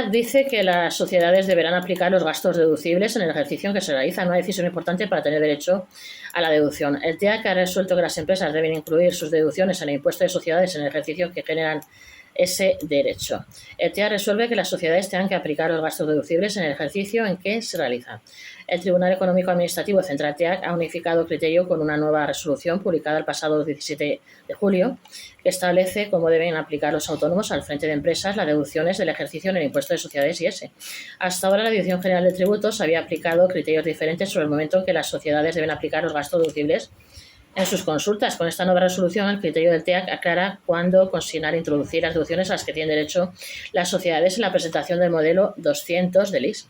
TEAC dice que las sociedades deberán aplicar los gastos deducibles en el ejercicio en que se realiza, una decisión importante para tener derecho a la deducción. El TEAC ha resuelto que las empresas deben incluir sus deducciones en el impuesto de sociedades en el ejercicio que generan ese derecho. El TEAC resuelve que las sociedades tengan que aplicar los gastos deducibles en el ejercicio en que se realizan. El Tribunal Económico Administrativo Central TEAC ha unificado criterio con una nueva resolución publicada el pasado 17 de julio que establece cómo deben aplicar los autónomos al frente de empresas las deducciones del ejercicio en el impuesto de sociedades IS. Hasta ahora la Dirección General de Tributos había aplicado criterios diferentes sobre el momento en que las sociedades deben aplicar los gastos deducibles en sus consultas. Con esta nueva resolución, el criterio del TEAC aclara cuándo consignar e introducir las deducciones a las que tienen derecho las sociedades en la presentación del modelo 200 del IS.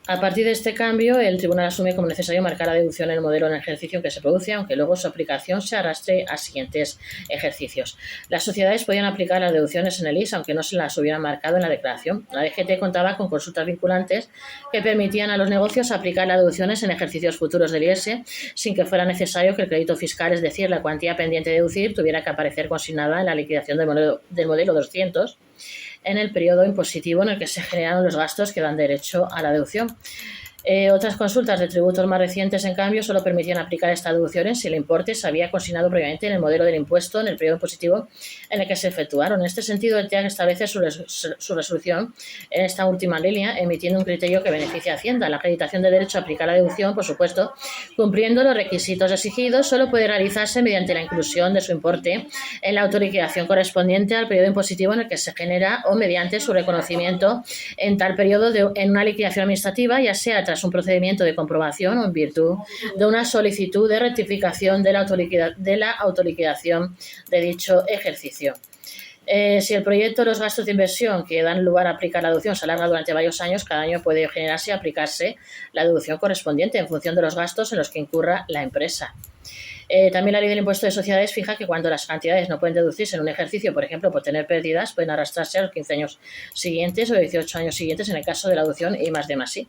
A partir de este cambio, el tribunal asume como necesario marcar la deducción en el modelo en el ejercicio en que se produce, aunque luego su aplicación se arrastre a siguientes ejercicios. Las sociedades podían aplicar las deducciones en el IS, aunque no se las hubieran marcado en la declaración. La DGT contaba con consultas vinculantes que permitían a los negocios aplicar las deducciones en ejercicios futuros del IS sin que fuera necesario que el crédito fiscal, es decir, la cuantía pendiente de deducir, tuviera que aparecer consignada en la liquidación del modelo 200 en el periodo impositivo en el que se generaron los gastos que dan derecho a la deducción. Otras consultas de tributos más recientes, en cambio, solo permitían aplicar estas deducciones si el importe se había consignado previamente en el modelo del impuesto en el periodo impositivo en el que se efectuaron. En este sentido, el TEAC establece su resolución en esta última línea, emitiendo un criterio que beneficia a Hacienda. La acreditación de derecho a aplicar la deducción, por supuesto, cumpliendo los requisitos exigidos, solo puede realizarse mediante la inclusión de su importe en la autoliquidación correspondiente al periodo impositivo en el que se genera o mediante su reconocimiento en tal periodo en una liquidación administrativa, ya sea tras un procedimiento de comprobación o en virtud de una solicitud de rectificación de la autoliquidación de dicho ejercicio. Si el proyecto o los gastos de inversión que dan lugar a aplicar la deducción se alarga durante varios años, cada año puede generarse y aplicarse la deducción correspondiente en función de los gastos en los que incurra la empresa. También la ley del impuesto de sociedades fija que cuando las cantidades no pueden deducirse en un ejercicio, por ejemplo, por tener pérdidas, pueden arrastrarse a los 15 años siguientes o 18 años siguientes en el caso de la deducción I+D+I.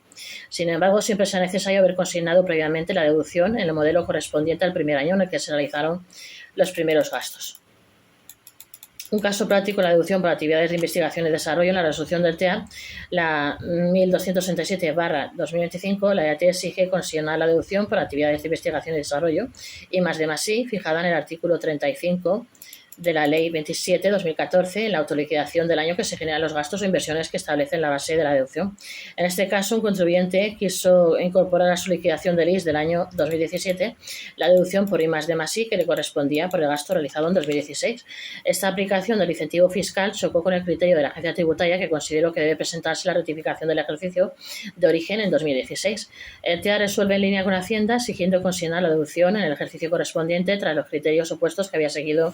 Sin embargo, siempre será necesario haber consignado previamente la deducción en el modelo correspondiente al primer año en el que se realizaron los primeros gastos. Un caso práctico, la deducción por actividades de investigación y desarrollo. En la resolución del TEAC, la 1267/2025, la EAT exige consignar la deducción por actividades de investigación y desarrollo I+D+I, fijada en el artículo 35 de la Ley 27/2014, en la autoliquidación del año que se generan los gastos o inversiones que establecen la base de la deducción. En este caso, un contribuyente quiso incorporar a su liquidación del IS del año 2017 la deducción por I+D+I que le correspondía por el gasto realizado en 2016. Esta aplicación del incentivo fiscal chocó con el criterio de la agencia tributaria, que consideró que debe presentarse la rectificación del ejercicio de origen en 2016. El TEA resuelve en línea con Hacienda, exigiendo consignar la deducción en el ejercicio correspondiente tras los criterios opuestos que había seguido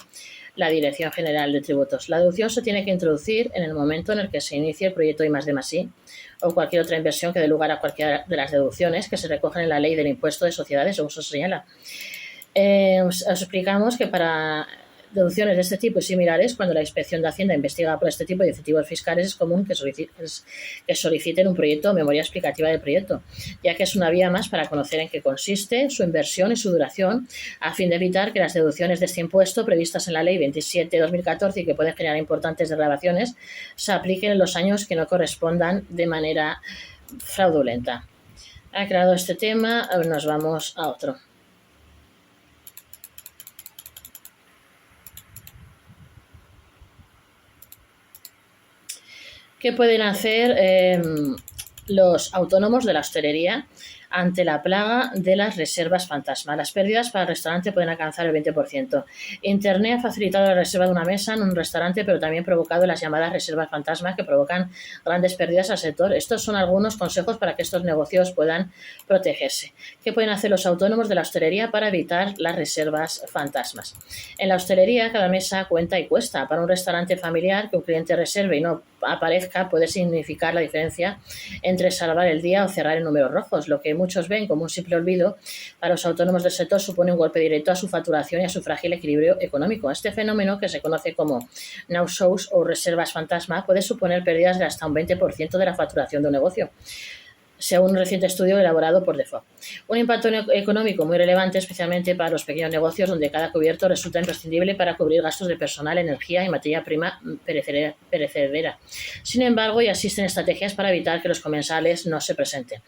la Dirección General de Tributos. La deducción se tiene que introducir en el momento en el que se inicie el proyecto I+D+I o cualquier otra inversión que dé lugar a cualquiera de las deducciones que se recogen en la Ley del Impuesto de Sociedades, según se señala. Os explicamos que para deducciones de este tipo y similares, cuando la Inspección de Hacienda investiga por este tipo de incentivos fiscales, es común que soliciten un proyecto o memoria explicativa del proyecto, ya que es una vía más para conocer en qué consiste, su inversión y su duración, a fin de evitar que las deducciones de este impuesto previstas en la Ley 27/2014 y que pueden generar importantes desgravaciones se apliquen en los años que no correspondan de manera fraudulenta. Aclarado este tema, nos vamos a otro. ¿Qué pueden hacer los autónomos de la hostelería ante la plaga de las reservas fantasma? Las pérdidas para el restaurante pueden alcanzar el 20%. Internet ha facilitado la reserva de una mesa en un restaurante, pero también provocado las llamadas reservas fantasma, que provocan grandes pérdidas al sector. Estos son algunos consejos para que estos negocios puedan protegerse. ¿Qué pueden hacer los autónomos de la hostelería para evitar las reservas fantasmas? En la hostelería, cada mesa cuenta y cuesta. Para un restaurante familiar, que un cliente reserve y no aparezca puede significar la diferencia entre salvar el día o cerrar en números rojos. Lo que muchos ven como un simple olvido, para los autónomos del sector supone un golpe directo a su facturación y a su frágil equilibrio económico. Este fenómeno, que se conoce como no-shows o reservas fantasma, puede suponer pérdidas de hasta un 20% de la facturación de un negocio. según un reciente estudio elaborado por Defoe. Un impacto económico muy relevante, especialmente para los pequeños negocios, donde cada cubierto resulta imprescindible para cubrir gastos de personal, energía y materia prima perecedera. Sin embargo, ya existen estrategias para evitar que los comensales no se presenten.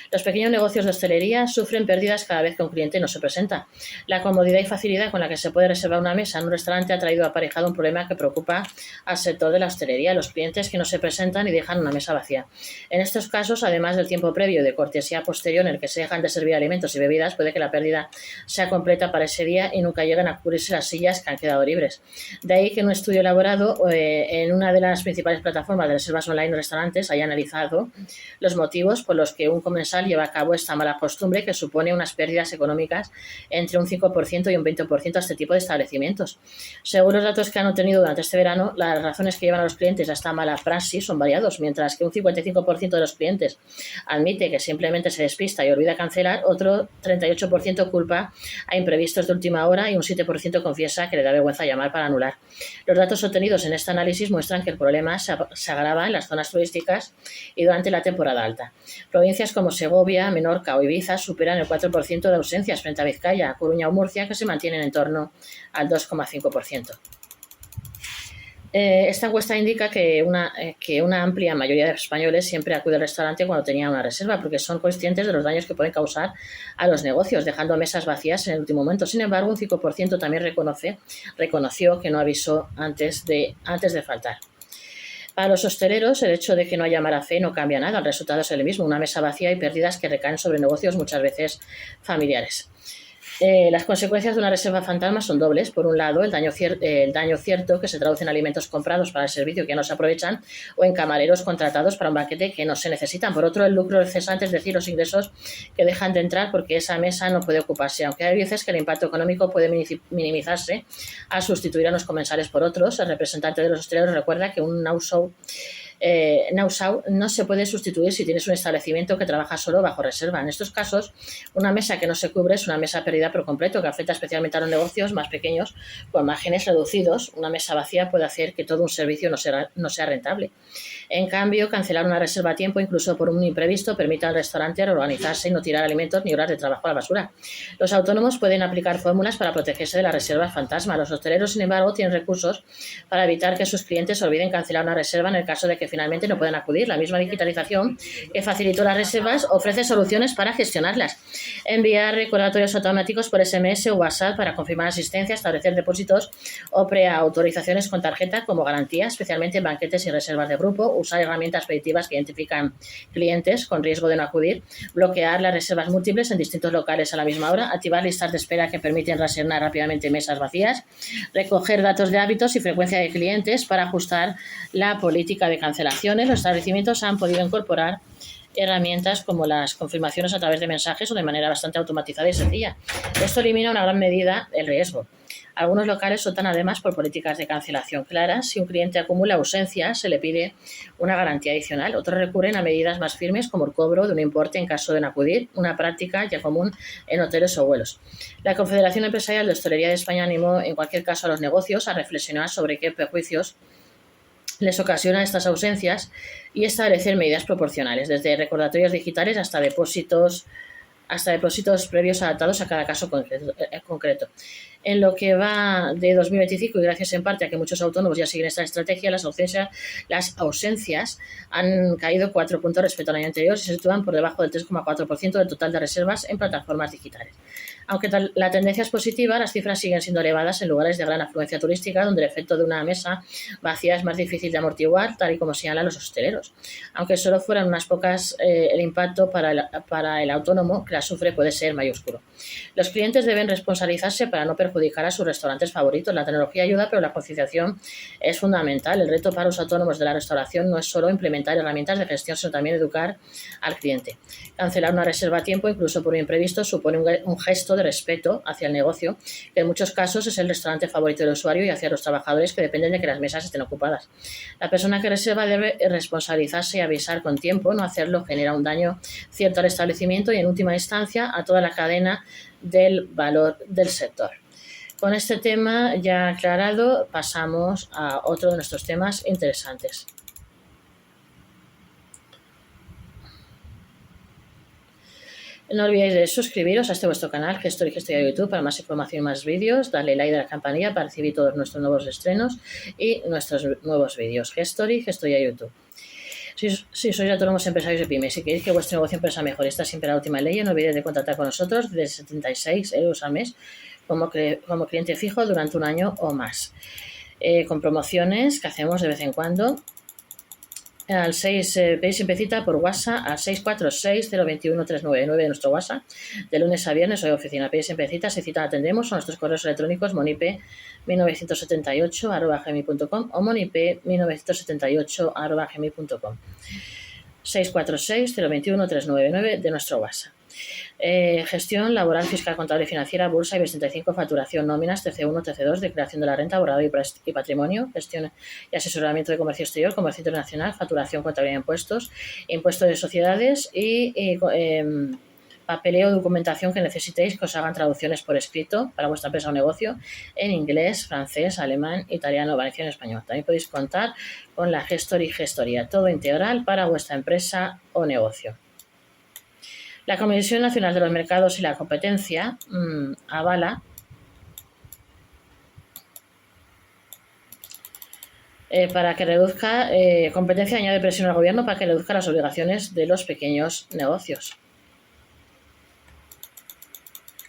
Los pequeños negocios de hostelería sufren pérdidas cada vez que un cliente no se presenta. La comodidad y facilidad con la que se puede reservar una mesa en un restaurante ha traído aparejado un problema que preocupa al sector de la hostelería, los clientes que no se presentan y dejan una mesa vacía. En estos casos, además del tiempo previo de cortesía posterior en el que se dejan de servir alimentos y bebidas, puede que la pérdida sea completa para ese día y nunca lleguen a cubrirse las sillas que han quedado libres. De ahí que en un estudio elaborado en una de las principales plataformas de reservas online de restaurantes haya analizado los motivos por los que un comensal lleva a cabo esta mala costumbre, que supone unas pérdidas económicas entre un 5% y un 20% a este tipo de establecimientos. Según los datos que han obtenido durante este verano, las razones que llevan a los clientes a esta mala praxis son variados. Mientras que un 55% de los clientes admite que simplemente se despista y olvida cancelar, otro 38% culpa a imprevistos de última hora y un 7% confiesa que le da vergüenza llamar para anular. Los datos obtenidos en este análisis muestran que el problema se agrava en las zonas turísticas y durante la temporada alta. Provincias como Segovia, Menorca o Ibiza superan el 4% de ausencias frente a Vizcaya, Coruña o Murcia, que se mantienen en torno al 2,5%. Esta encuesta indica que una amplia mayoría de españoles siempre acude al restaurante cuando tenían una reserva, porque son conscientes de los daños que pueden causar a los negocios, dejando mesas vacías en el último momento. Sin embargo, un 5% también reconoció que no avisó antes de faltar. Para los hosteleros, el hecho de que no haya mala fe no cambia nada. El resultado es el mismo, una mesa vacía y pérdidas que recaen sobre negocios muchas veces familiares. Las consecuencias de una reserva fantasma son dobles. Por un lado, el daño cierto, que se traduce en alimentos comprados para el servicio que no se aprovechan o en camareros contratados para un banquete que no se necesitan. Por otro, el lucro cesante, es decir, los ingresos que dejan de entrar porque esa mesa no puede ocuparse. Aunque hay veces que el impacto económico puede minimizarse al sustituir a los comensales por otros, el representante de los hosteleros recuerda que un no-show no se puede sustituir si tienes un establecimiento que trabaja solo bajo reserva. En estos casos, una mesa que no se cubre es una mesa perdida por completo, que afecta especialmente a los negocios más pequeños con márgenes reducidos. Una mesa vacía puede hacer que todo un servicio no sea rentable. En cambio, cancelar una reserva a tiempo, incluso por un imprevisto, permite al restaurante reorganizarse y no tirar alimentos ni horas de trabajo a la basura. Los autónomos pueden aplicar fórmulas para protegerse de las reservas fantasma. Los hosteleros, sin embargo, tienen recursos para evitar que sus clientes olviden cancelar una reserva en el caso de que finalmente no puedan acudir. La misma digitalización que facilitó las reservas ofrece soluciones para gestionarlas. Enviar recordatorios automáticos por SMS o WhatsApp para confirmar asistencia, establecer depósitos o preautorizaciones con tarjeta como garantía, especialmente en banquetes y reservas de grupo, usar herramientas predictivas que identifican clientes con riesgo de no acudir, bloquear las reservas múltiples en distintos locales a la misma hora, activar listas de espera que permiten reasignar rápidamente mesas vacías, recoger datos de hábitos y frecuencia de clientes para ajustar la política de cancelaciones. Los establecimientos han podido incorporar herramientas como las confirmaciones a través de mensajes o de manera bastante automatizada y sencilla. Esto elimina una gran medida el riesgo. Algunos locales optan además por políticas de cancelación claras. Si un cliente acumula ausencias, se le pide una garantía adicional. Otros recurren a medidas más firmes como el cobro de un importe en caso de no acudir, una práctica ya común en hoteles o vuelos. La Confederación Empresarial de Hostelería de España animó en cualquier caso a los negocios a reflexionar sobre qué perjuicios les ocasionan estas ausencias y establecer medidas proporcionales, desde recordatorios digitales hasta depósitos previos adaptados a cada caso concreto. En lo que va de 2025, y gracias en parte a que muchos autónomos ya siguen esta estrategia, las ausencias han caído 4 puntos respecto al año anterior y se sitúan por debajo del 3,4% del total de reservas en plataformas digitales. Aunque la tendencia es positiva, las cifras siguen siendo elevadas en lugares de gran afluencia turística, donde el efecto de una mesa vacía es más difícil de amortiguar, tal y como señalan los hosteleros. Aunque solo fueran unas pocas, el impacto para el autónomo que la sufre puede ser mayúsculo. Los clientes deben responsabilizarse para no perjudicar a sus restaurantes favoritos. La tecnología ayuda, pero la concienciación es fundamental. El reto para los autónomos de la restauración no es solo implementar herramientas de gestión, sino también educar al cliente. Cancelar una reserva a tiempo, incluso por un imprevisto, supone un gesto de respeto hacia el negocio, que en muchos casos es el restaurante favorito del usuario, y hacia los trabajadores que dependen de que las mesas estén ocupadas. La persona que reserva debe responsabilizarse y avisar con tiempo. No hacerlo genera un daño cierto al establecimiento y, en última instancia, a toda la cadena del valor del sector. Con este tema ya aclarado, pasamos a otro de nuestros temas interesantes. No olvidéis de suscribiros a este vuestro canal, Gestory Gestoria YouTube, para más información y más vídeos. Darle like a la campanilla para recibir todos nuestros nuevos estrenos y nuestros nuevos vídeos. Gestory Gestoria YouTube. Si sois autónomos empresarios de pymes y queréis que vuestro negocio empresa mejore, está siempre la última ley, no olvidéis de contactar con nosotros de 76 euros al mes como cliente fijo durante un año o más. Con promociones que hacemos de vez en cuando. Al 6, pedís siempre cita por WhatsApp al 646-021-399 de nuestro WhatsApp. De lunes a viernes hoy oficina. Pedís siempre cita, si cita atendemos. Son nuestros correos electrónicos monipe1978@gmail.com o monipe1978@gmail.com. 646-021-399 de nuestro WhatsApp. Gestión laboral, fiscal, contable, financiera, bolsa, IBEX 35, facturación, nóminas, TC1, TC2, declaración de la renta, borrado y patrimonio, gestión y asesoramiento de comercio exterior, comercio internacional, facturación, contabilidad de impuestos, impuestos de sociedades y papeleo o documentación que necesitéis que os hagan traducciones por escrito para vuestra empresa o negocio en inglés, francés, alemán, italiano, valenciano y español. También podéis contar con la Gestory Gestoría, todo integral para vuestra empresa o negocio. La Comisión Nacional de los Mercados y la Competencia avala para que reduzca competencia, añade presión al gobierno para que reduzca las obligaciones de los pequeños negocios.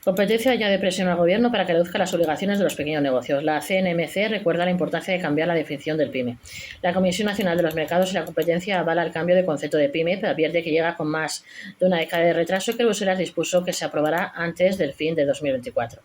Competencia añade presión al gobierno para que reduzca las obligaciones de los pequeños negocios. La CNMC recuerda la importancia de cambiar la definición del PYME. La Comisión Nacional de los Mercados y la Competencia avala el cambio de concepto de PYME, pero advierte que llega con más de una década de retraso y que Bruselas dispuso que se aprobará antes del fin de 2024.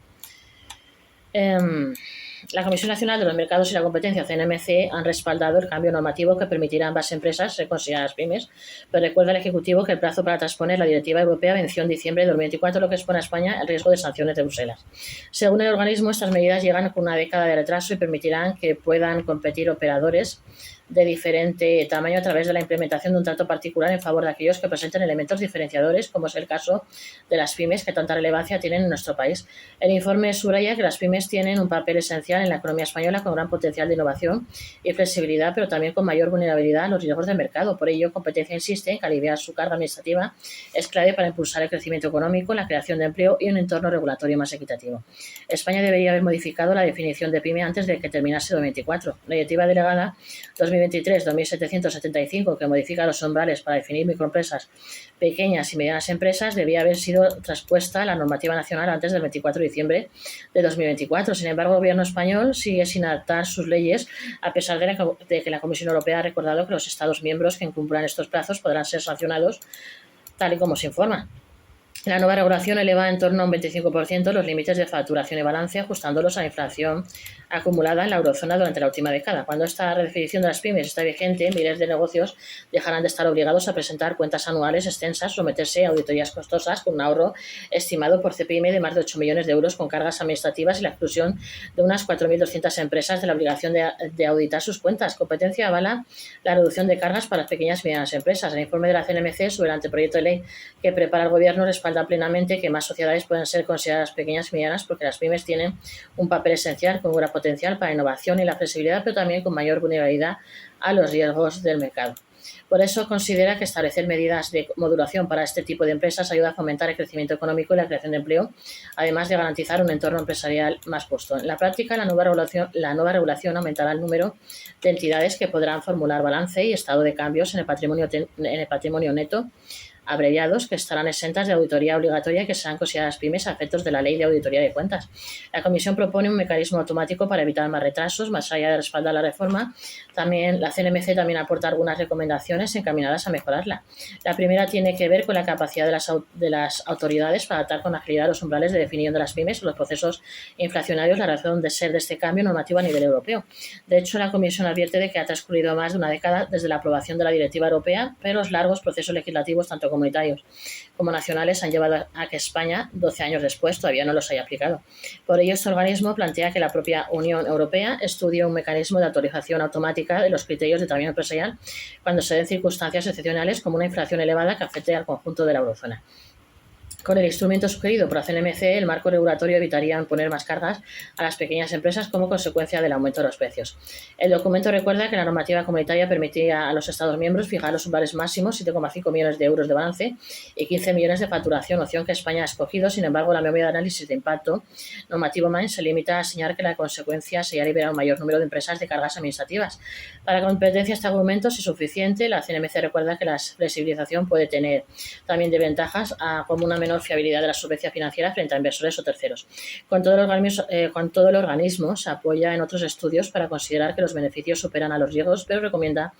La Comisión Nacional de los Mercados y la Competencia, CNMC, han respaldado el cambio normativo que permitirá a ambas empresas ser consideradas pymes, pero recuerda al Ejecutivo que el plazo para transponer la directiva europea venció en diciembre de 2024, lo que expone a España el riesgo de sanciones de Bruselas. Según el organismo, estas medidas llegan con una década de retraso y permitirán que puedan competir operadores de diferente tamaño a través de la implementación de un trato particular en favor de aquellos que presenten elementos diferenciadores, como es el caso de las pymes que tanta relevancia tienen en nuestro país. El informe subraya que las pymes tienen un papel esencial en la economía española con gran potencial de innovación y flexibilidad, pero también con mayor vulnerabilidad a los riesgos del mercado. Por ello, Competencia insiste en que aliviar su carga administrativa es clave para impulsar el crecimiento económico, la creación de empleo y un entorno regulatorio más equitativo. España debería haber modificado la definición de pyme antes de que terminase 2024. La directiva delegada 2023-2775, que modifica los umbrales para definir microempresas, pequeñas y medianas empresas, debía haber sido traspuesta a la normativa nacional antes del 24 de diciembre de 2024. Sin embargo, el Gobierno español sigue sin adaptar sus leyes, a pesar de que la Comisión Europea ha recordado que los Estados miembros que incumplan estos plazos podrán ser sancionados, tal y como se informa. La nueva regulación eleva en torno a un 25% los límites de facturación y balance, ajustándolos a la inflación acumulada en la eurozona durante la última década. Cuando esta redefinición de las pymes está vigente, miles de negocios dejarán de estar obligados a presentar cuentas anuales extensas, someterse a auditorías costosas con un ahorro estimado por CPIME de más de 8 millones de euros con cargas administrativas y la exclusión de unas 4.200 empresas de la obligación de auditar sus cuentas. Competencia avala la reducción de cargas para las pequeñas y medianas empresas. El informe de la CNMC sobre el anteproyecto de ley que prepara el Gobierno respalda plenamente que más sociedades pueden ser consideradas pequeñas y medianas porque las pymes tienen un papel esencial con un gran potencial para la innovación y la flexibilidad, pero también con mayor vulnerabilidad a los riesgos del mercado. Por eso considera que establecer medidas de modulación para este tipo de empresas ayuda a fomentar el crecimiento económico y la creación de empleo, además de garantizar un entorno empresarial más justo. En la práctica, la nueva regulación aumentará el número de entidades que podrán formular balance y estado de cambios en el patrimonio neto, abreviados, que estarán exentas de auditoría obligatoria y que serán consideradas pymes a efectos de la Ley de Auditoría de Cuentas. La Comisión propone un mecanismo automático para evitar más retrasos, más allá de respaldar la reforma. También la CNMC también aporta algunas recomendaciones encaminadas a mejorarla. La primera tiene que ver con la capacidad de las autoridades para adaptar con agilidad los umbrales de definición de las pymes o los procesos inflacionarios, la razón de ser de este cambio normativo a nivel europeo. De hecho, la Comisión advierte de que ha transcurrido más de una década desde la aprobación de la directiva europea, pero los largos procesos legislativos, tanto comunitarios como nacionales, han llevado a que España, 12 años después, todavía no los haya aplicado. Por ello, este organismo plantea que la propia Unión Europea estudie un mecanismo de actualización automática de los criterios de tamaño empresarial cuando se den circunstancias excepcionales como una inflación elevada que afecte al conjunto de la eurozona. Con el instrumento sugerido por la CNMC, el marco regulatorio evitaría imponer más cargas a las pequeñas empresas como consecuencia del aumento de los precios. El documento recuerda que la normativa comunitaria permitía a los Estados miembros fijar los umbrales máximos, 7,5 millones de euros de balance y 15 millones de facturación, opción que España ha escogido. Sin embargo, la memoria de análisis de impacto normativo MAIN se limita a señalar que la consecuencia sería liberar un mayor número de empresas de cargas administrativas. Para la competencia, este argumento es insuficiente. La CNMC recuerda que la flexibilización puede tener también desventajas, como una menor fiabilidad de la solvencia financiera frente a inversores o terceros. Con todo el organismo se apoya en otros estudios para considerar que los beneficios superan a los riesgos, pero recomienda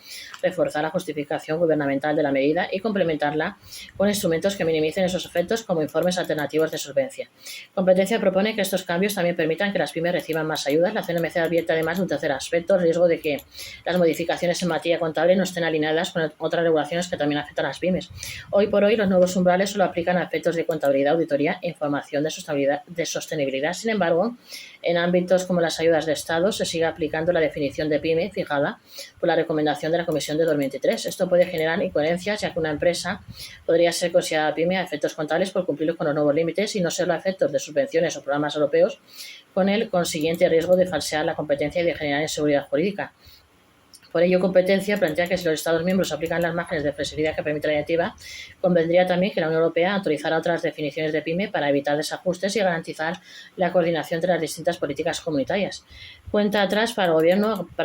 reforzar la justificación gubernamental de la medida y complementarla con instrumentos que minimicen esos efectos, como informes alternativos de solvencia. Competencia propone que estos cambios también permitan que las pymes reciban más ayudas. La CNMC advierte además de un tercer aspecto, el riesgo de que las modificaciones en materia contable no estén alineadas con otras regulaciones que también afectan a las pymes. Hoy por hoy, los nuevos umbrales solo aplican a efectos de contabilidad, auditoría e información de sostenibilidad. Sin embargo, en ámbitos como las ayudas de Estado se sigue aplicando la definición de pyme fijada por la recomendación de la Comisión de 2023. Esto puede generar incoherencias, ya que una empresa podría ser considerada pyme a efectos contables por cumplir con los nuevos límites y no serlo a efectos de subvenciones o programas europeos, con el consiguiente riesgo de falsear la competencia y de generar inseguridad jurídica. Por ello, Competencia plantea que si los Estados miembros aplican las márgenes de flexibilidad que permite la directiva, convendría también que la Unión Europea autorizara otras definiciones de pyme para evitar desajustes y garantizar la coordinación entre las distintas políticas comunitarias. Cuenta atrás para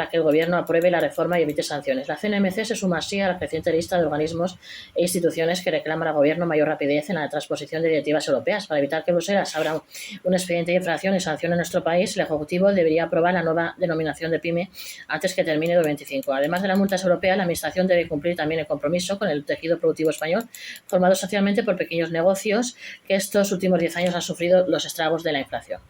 que el Gobierno apruebe la reforma y evite sanciones. La CNMC se suma así a la creciente lista de organismos e instituciones que reclaman al Gobierno mayor rapidez en la transposición de directivas europeas. Para evitar que Bruselas abra un expediente de infracción y sancione en nuestro país, el Ejecutivo debería aprobar la nueva denominación de pyme antes que termine el 25. Además de las multas europeas, la Administración debe cumplir también el compromiso con el tejido productivo español, formado socialmente por pequeños negocios que estos últimos 10 años han sufrido los estragos de la inflación.